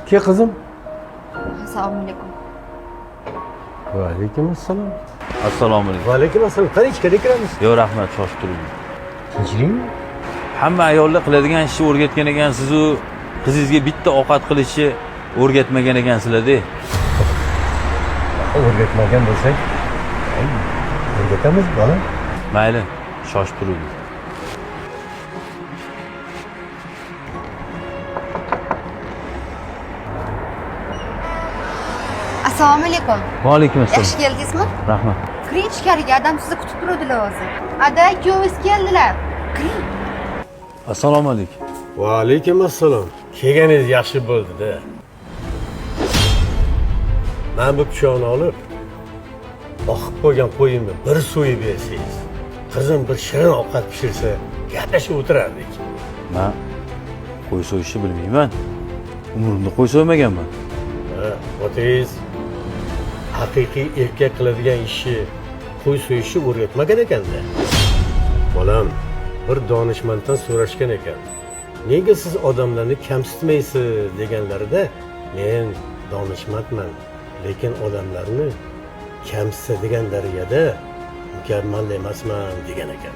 Ke qizim. Assalomu alaykum. Va alaykum assalom. Assalomu alaykum. Va alaykum assalom. Qani ichkariga kiramiz. Yo'q, rahmat, shoshib turing. Tinchlikmi? Hamma ayollar qiladigan ishni o'rgatgan ekansiz-ku, qizingizga bitta ovqat qilishni o'rgatmagan ekansizlar-da. O'rgatmagan bo'lsak, o'rgatamiz bola. Mayli, shoshib turing. Assalomu alaykum. Va alaykum assalom. Yaxshi keldingizmi? Rahmat. Kiring ichkariga, adam sizni kutib turadilar o'zi. Ada, ikkovingiz keldilar. Kiring. Assalomu alaykum. Va alaykum assalom. Kelganingiz yaxshi bo'ldi-da. Men bu pichoqni olib, boqib qo'ygan qo'yimni bir so'yib bersangiz, qizim bir shirin ovqat pishirsa, gaplashib o'tirardik. Men qo'y so'yishni bilmayman. Umrimda qo'y so'ymaganman. Otangiz haqiqiy erkak qiladigan ishni qo'y so'yishni o'rgatmagan ekanda. Bolam bir donishmanddan so'rashgan ekan. Nega siz odamlarni kamsitmaysiz deganlarida, men donishmandman, lekin odamlarni kamsitadigan darajada mukammal emasman degan ekan.